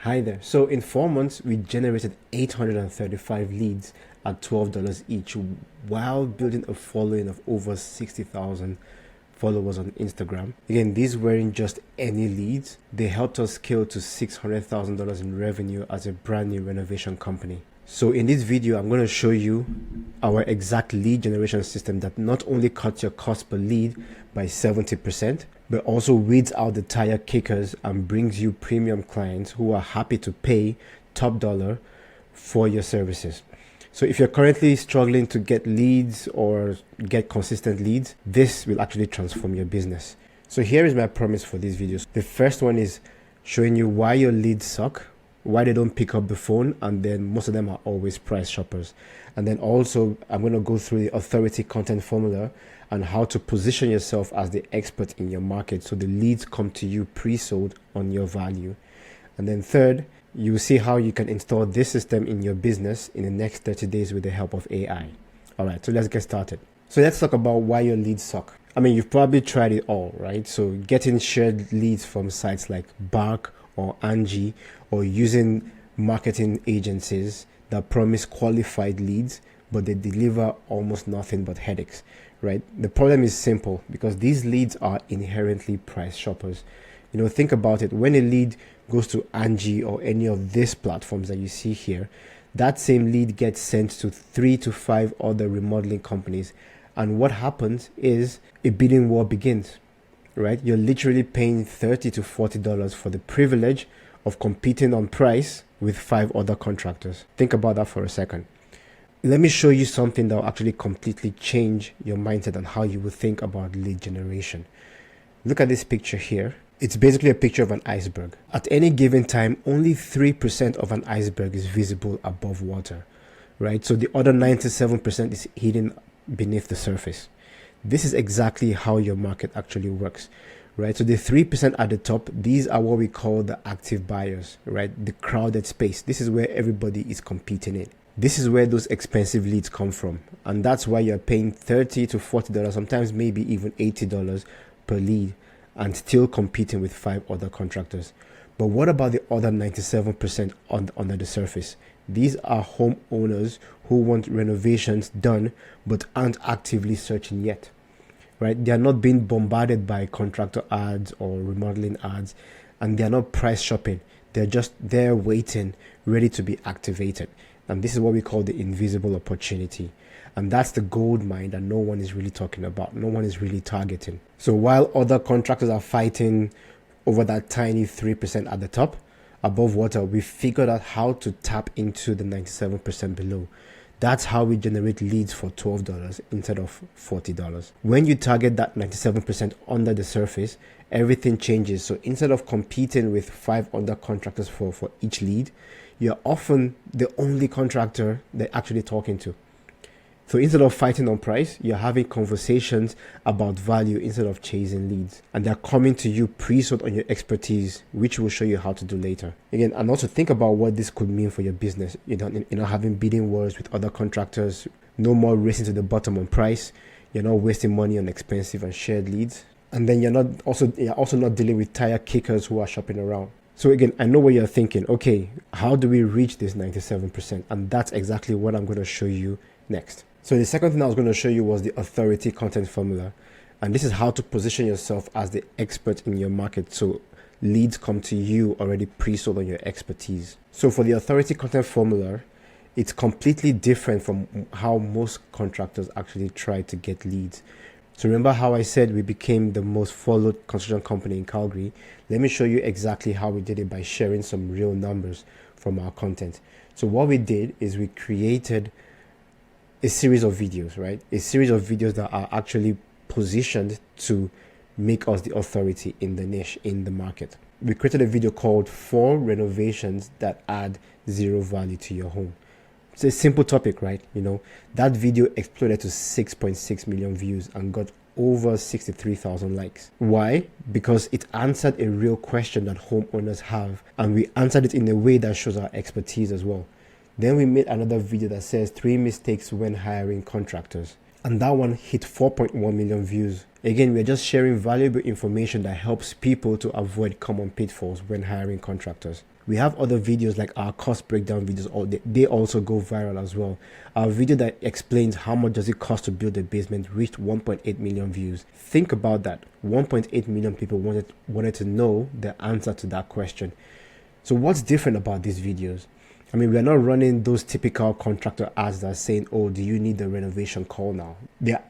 Hi there. So in 4 months, we generated 835 leads at $12 each while building a following of over 60,000 followers on Instagram. Again, these weren't just any leads. They helped us scale to $600,000 in revenue as a brand new renovation company. So in this video, I'm going to show you our exact lead generation system that not only cuts your cost per lead by 70%, but also weeds out the tire kickers and brings you premium clients who are happy to pay top dollar for your services. So if you're currently struggling to get leads or get consistent leads, this will actually transform your business. So here is my promise for these videos. The first one is showing you why your leads suck, why they don't pick up the phone, and then most of them are always price shoppers. And then also I'm going to go through the authority content formula and how to position yourself as the expert in your market so the leads come to you pre-sold on your value. And then third, you'll see how you can install this system in your business in the next 30 days with the help of AI. All right, so let's get started. So let's talk about why your leads suck. I mean, you've probably tried it all, right? So getting shared leads from sites like Bark or Angie, or using marketing agencies that promise qualified leads, but they deliver almost nothing but headaches, right? The problem is simple because these leads are inherently price shoppers. You know, think about it. When a lead goes to Angie or any of these platforms that you see here, that same lead gets sent to 3 to 5 other remodeling companies. And what happens is a bidding war begins, right? You're literally paying $30 to $40 for the privilege of competing on price with 5 other contractors. Think about that for a second. Let me show you something that will actually completely change your mindset and how you will think about lead generation. Look at this picture here. It's basically a picture of an iceberg. At any given time, only 3% of an iceberg is visible above water, right? So the other 97% is hidden beneath the surface. This is exactly how your market actually works, right? So the 3% at the top, these are what we call the active buyers, right? The crowded space. This is where everybody is competing in. This is where those expensive leads come from. And that's why you're paying $30 to $40, sometimes maybe even $80 per lead, and still competing with 5 other contractors. But what about the other 97% under the surface? These are homeowners who want renovations done but aren't actively searching yet, right? They are not being bombarded by contractor ads or remodeling ads, and they are not price shopping. They're just there waiting, ready to be activated. And this is what we call the invisible opportunity. And that's the gold mine that no one is really talking about. No one is really targeting. So while other contractors are fighting over that tiny 3% at the top, above water, we figured out how to tap into the 97% below. That's how we generate leads for $12 instead of $40. When you target that 97% under the surface, everything changes. So instead of competing with 5 other contractors for each lead, you're often the only contractor they're actually talking to. So instead of fighting on price, you're having conversations about value instead of chasing leads. And they're coming to you pre-sold on your expertise, which we'll show you how to do later. Again, and also think about what this could mean for your business. You're not having bidding wars with other contractors, no more racing to the bottom on price. You're not wasting money on expensive and shared leads. And then you're also not dealing with tire kickers who are shopping around. So again, I know what you're thinking. Okay, how do we reach this 97%? And that's exactly what I'm going to show you next. So the second thing I was going to show you was the authority content formula. And this is how to position yourself as the expert in your market so leads come to you already pre-sold on your expertise. So for the authority content formula, it's completely different from how most contractors actually try to get leads. So remember how I said we became the most followed construction company in Calgary? Let me show you exactly how we did it by sharing some real numbers from our content. So what we did is we created a series of videos, right? A series of videos that are actually positioned to make us the authority in the niche, in the market. We created a video called 4 renovations that add 0 value to your home. It's a simple topic, right? You know, that video exploded to 6.6 million views and got over 63,000 likes. Why? Because it answered a real question that homeowners have, and we answered it in a way that shows our expertise as well. Then we made another video that says 3 mistakes when hiring contractors. And that one hit 4.1 million views. Again, we're just sharing valuable information that helps people to avoid common pitfalls when hiring contractors. We have other videos like our cost breakdown videos, or they also go viral as well. Our video that explains how much does it cost to build a basement reached 1.8 million views. Think about that. 1.8 million people wanted to know the answer to that question. So what's different about these videos? I mean, we're not running those typical contractor ads that are saying, oh, do you need the renovation call now?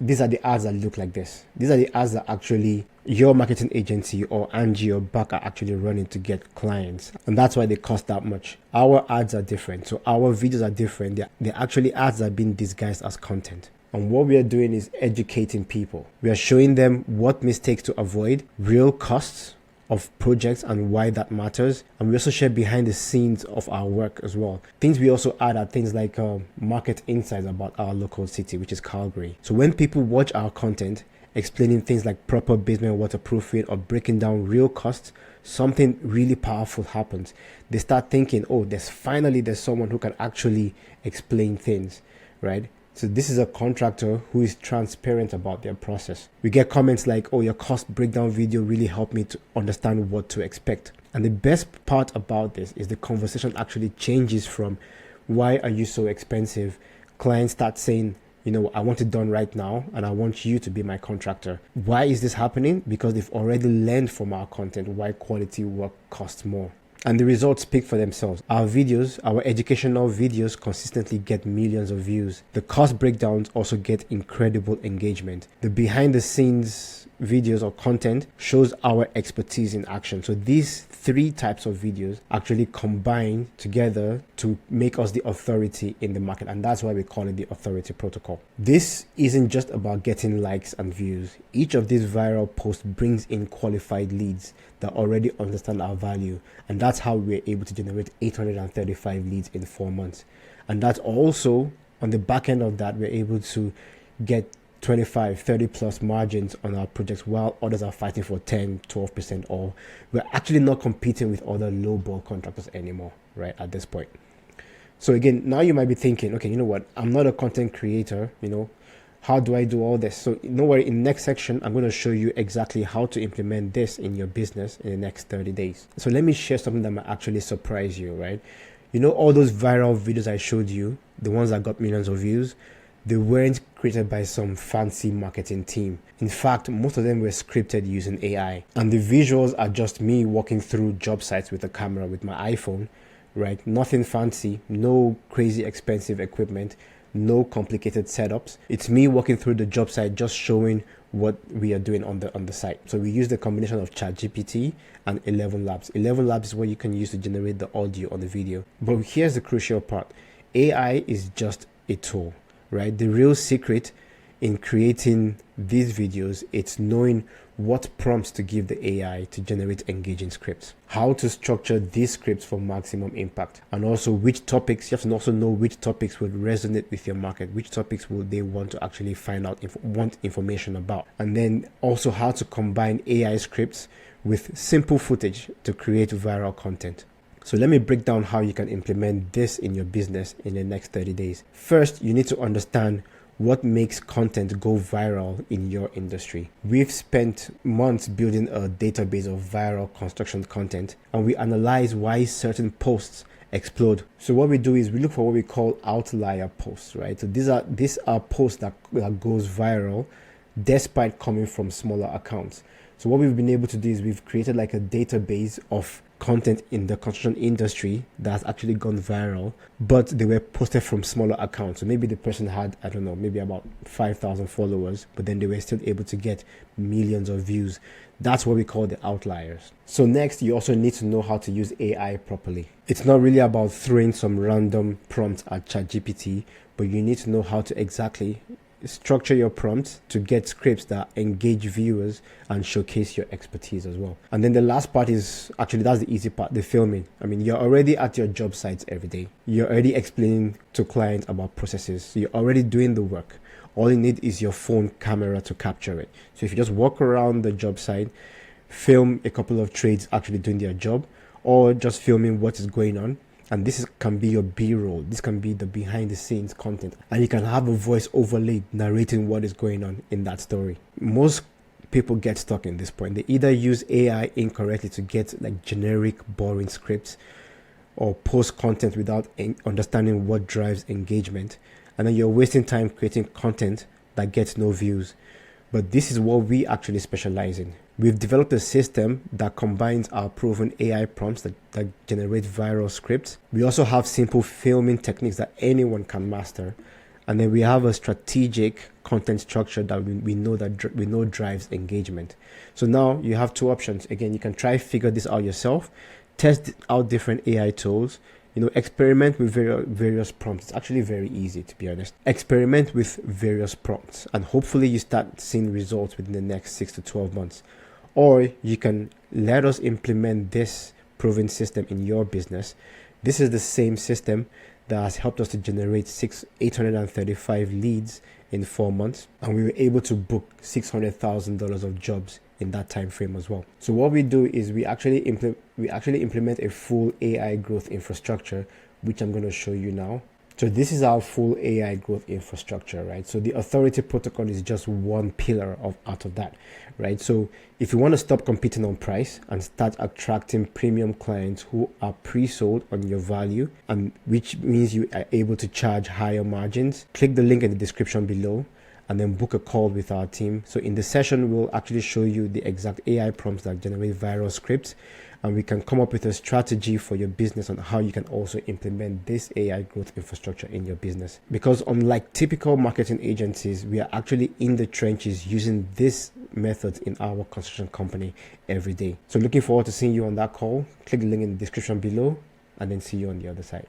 These are the ads that look like this. These are the ads that actually your marketing agency or Angie or Buck are actually running to get clients. And that's why they cost that much. Our ads are different. So our videos are different. They're actually ads that are being disguised as content. And what we are doing is educating people. We are showing them what mistakes to avoid, real costs of projects and why that matters. And we also share behind the scenes of our work as well. Things we also add are things like market insights about our local city, which is Calgary. So when people watch our content, explaining things like proper basement waterproofing or breaking down real costs, something really powerful happens. They start thinking, oh, there's someone who can actually explain things, right? So this is a contractor who is transparent about their process. We get comments like, oh, your cost breakdown video really helped me to understand what to expect. And the best part about this is the conversation actually changes from, why are you so expensive? Clients start saying, you know, I want it done right now and I want you to be my contractor. Why is this happening? Because they've already learned from our content why quality work costs more. And the results speak for themselves. Our videos, our educational videos consistently get millions of views. The cost breakdowns also get incredible engagement. The behind the scenes videos or content shows our expertise in action. So these three types of videos actually combine together to make us the authority in the market. And that's why we call it the authority protocol. This isn't just about getting likes and views. Each of these viral posts brings in qualified leads that already understand our value. And that's how we're able to generate 835 leads in 4 months. And that's also on the back end of that, we're able to get 25, 30 plus margins on our projects while others are fighting for 10, 12%, or we're actually not competing with other low ball contractors anymore, right, at this point. So again, now you might be thinking, okay, you know what, I'm not a content creator, you know, how do I do all this? So no worry, in the next section, I'm going to show you exactly how to implement this in your business in the next 30 days. So let me share something that might actually surprise you, right? You know, all those viral videos I showed you, the ones that got millions of views, they weren't created by some fancy marketing team. In fact, most of them were scripted using AI. And the visuals are just me walking through job sites with a camera with my iPhone, right? Nothing fancy, no crazy expensive equipment, no complicated setups. It's me walking through the job site, just showing what we are doing on the site. So we use the combination of ChatGPT and 11 Labs. 11 Labs is what you can use to generate the audio on the video. But here's the crucial part. AI is just a tool, right? The real secret in creating these videos, it's knowing what prompts to give the AI to generate engaging scripts, how to structure these scripts for maximum impact, and also which topics, you have to also know which topics would resonate with your market, which topics will they want to actually find out, want information about, and then also how to combine AI scripts with simple footage to create viral content. So let me break down how you can implement this in your business in the next 30 days. First, you need to understand what makes content go viral in your industry. We've spent months building a database of viral construction content, and we analyze why certain posts explode. So what we do is we look for what we call outlier posts, right? So these are posts that goes viral despite coming from smaller accounts. So what we've been able to do is we've created like a database of content in the construction industry that's actually gone viral, but they were posted from smaller accounts. So maybe the person had, I don't know, maybe about 5,000 followers, but then they were still able to get millions of views. That's what we call the outliers. So next, you also need to know how to use AI properly. It's not really about throwing some random prompts at ChatGPT, but you need to know how to exactly structure your prompts to get scripts that engage viewers and showcase your expertise as well. And then the last part is actually, that's the easy part, the filming. I mean, you're already at your job sites every day. You're already explaining to clients about processes. So you're already doing the work. All you need is your phone camera to capture it. So if you just walk around the job site, film a couple of trades actually doing their job, or just filming what is going on, and this can be your B-roll. This can be the behind the scenes content. And you can have a voice overlaid narrating what is going on in that story. Most people get stuck in this point. They either use AI incorrectly to get like generic, boring scripts, or post content without understanding what drives engagement, and then you're wasting time creating content that gets no views. But this is what we actually specialize in. We've developed a system that combines our proven AI prompts that generate viral scripts. We also have simple filming techniques that anyone can master. And then we have a strategic content structure that we know drives engagement. So now you have two options. Again, you can try figure this out yourself, test out different AI tools, experiment with various prompts. It's actually very easy, to be honest. Experiment with various prompts, and hopefully you start seeing results within the next 6 to 12 months. Or you can let us implement this proven system in your business. This is the same system that has helped us to generate 835 leads in 4 months, and we were able to book $600,000 of jobs in that time frame as well. So what we do is we actually implement a full AI growth infrastructure, which I'm going to show you now. So this is our full AI growth infrastructure, right? So the authority protocol is just one pillar out of that, right? So if you want to stop competing on price and start attracting premium clients who are pre-sold on your value, and which means you are able to charge higher margins, click the link in the description below and then book a call with our team. So in the session, we'll actually show you the exact AI prompts that generate viral scripts, and we can come up with a strategy for your business on how you can also implement this AI growth infrastructure in your business. Because unlike typical marketing agencies, we are actually in the trenches using this method in our construction company every day. So looking forward to seeing you on that call. Click the link in the description below, and then see you on the other side.